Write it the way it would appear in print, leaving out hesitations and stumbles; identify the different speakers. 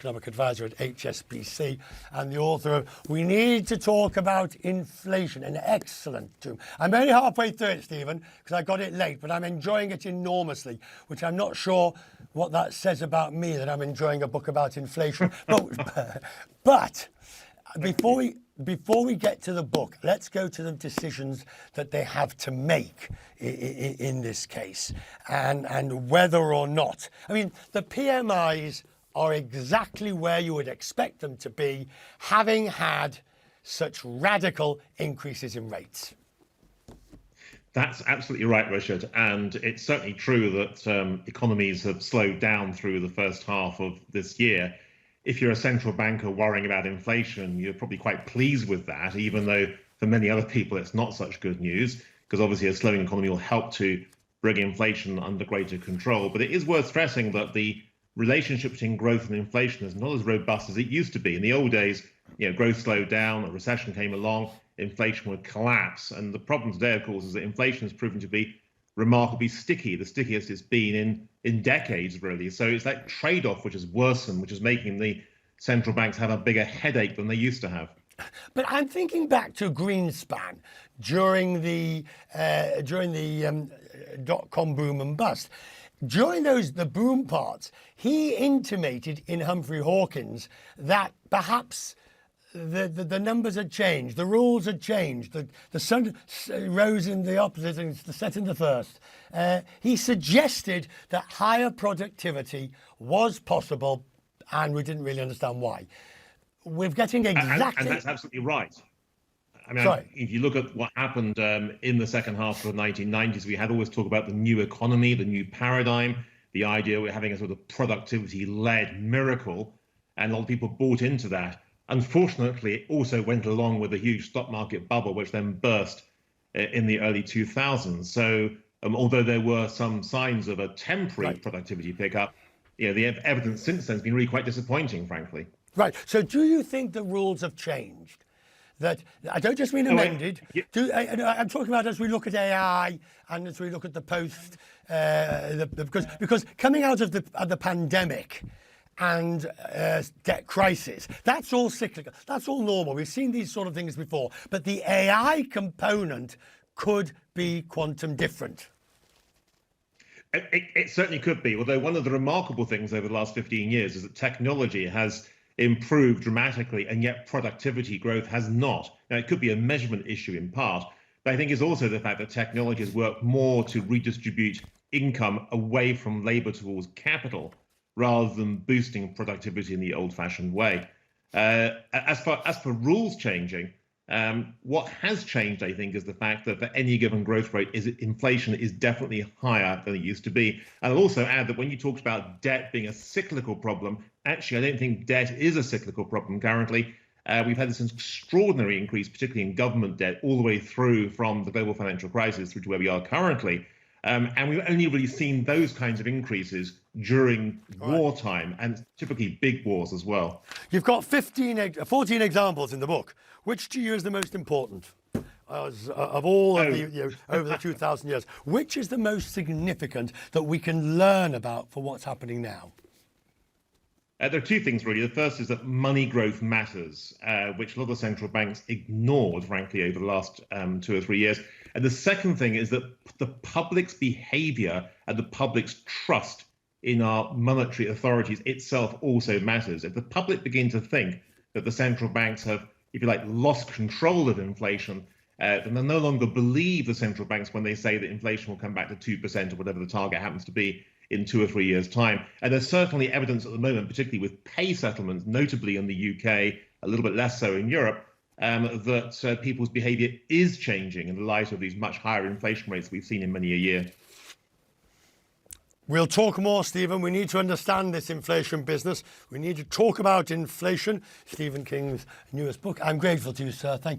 Speaker 1: economic advisor at HSBC and the author of We Need to Talk About Inflation, an excellent tome. I'm only halfway through it, Stephen, because I got it late, but I'm enjoying it enormously, which I'm not sure what that says about me, that I'm enjoying a book about inflation. But before we get to the book, let's go to the decisions that they have to make in this case, and whether or not. I mean, the PMIs are exactly where you would expect them to be, having had such radical increases in rates.
Speaker 2: That's absolutely right, Richard. And it's certainly true that economies have slowed down through the first half of this year. If you're a central banker worrying about inflation, you're probably quite pleased with that, even though for many other people it's not such good news, because obviously a slowing economy will help to bring inflation under greater control. But it is worth stressing that the relationship between growth and inflation is not as robust as it used to be. In the old days, growth slowed down, a recession came along, inflation would collapse. And the problem today, of course, is that inflation has proven to be remarkably sticky, the stickiest it's been in decades, really. So it's that trade-off which has worsened, which is making the central banks have a bigger headache than they used to have.
Speaker 1: But I'm thinking back to Greenspan during the dot-com boom and bust. During the boom parts, he intimated in Humphrey Hawkins that perhaps the numbers had changed, the rules had changed, the sun rose in the opposite and set in the first. He suggested that higher productivity was possible, and we didn't really understand why. We're getting exactly...
Speaker 2: And that's absolutely right. I mean, if you look at what happened in the second half of the 1990s, we had always talk about the new economy, the new paradigm, the idea we're having a sort of productivity-led miracle, and a lot of people bought into that. Unfortunately, it also went along with a huge stock market bubble, which then burst in the early 2000s. So although there were some signs of a temporary productivity pickup, the evidence since then has been really quite disappointing, frankly.
Speaker 1: Right. So do you think the rules have changed? That I don't just mean amended. I'm talking about as we look at AI and as we look at the post, because coming out of the pandemic and debt crisis, that's all cyclical, that's all normal. We've seen these sort of things before, but the AI component could be quantum different.
Speaker 2: It certainly could be, although one of the remarkable things over the last 15 years is that technology has improved dramatically, and yet productivity growth has not. Now, it could be a measurement issue in part, but I think it's also the fact that technology has worked more to redistribute income away from labor towards capital, rather than boosting productivity in the old-fashioned way. As for rules changing, what has changed, I think, is the fact that for any given growth rate, inflation is definitely higher than it used to be. And I'll also add that when you talked about debt being a cyclical problem, actually, I don't think debt is a cyclical problem currently. We've had this extraordinary increase, particularly in government debt, all the way through from the global financial crisis through to where we are currently. And we've only really seen those kinds of increases during wartime, and typically big wars as well.
Speaker 1: You've got 14 examples in the book. Which to you is the most important of all of the, over the 2,000 years? Which is the most significant that we can learn about for what's happening now?
Speaker 2: There are two things, really. The first is that money growth matters, which a lot of central banks ignored, frankly, over the last 2 or 3 years. And the second thing is that the public's behavior and the public's trust in our monetary authorities itself also matters. If the public begin to think that the central banks have, if you like, lost control of inflation, then they no longer believe the central banks when they say that inflation will come back to 2% or whatever the target happens to be in 2 or 3 years' time. And there's certainly evidence at the moment, particularly with pay settlements, notably in the UK, a little bit less so in Europe, that people's behaviour is changing in the light of these much higher inflation rates we've seen in many a year.
Speaker 1: We'll talk more, Stephen. We need to understand this inflation business. We need to talk about inflation. Stephen King's newest book. I'm grateful to you, sir. Thank you.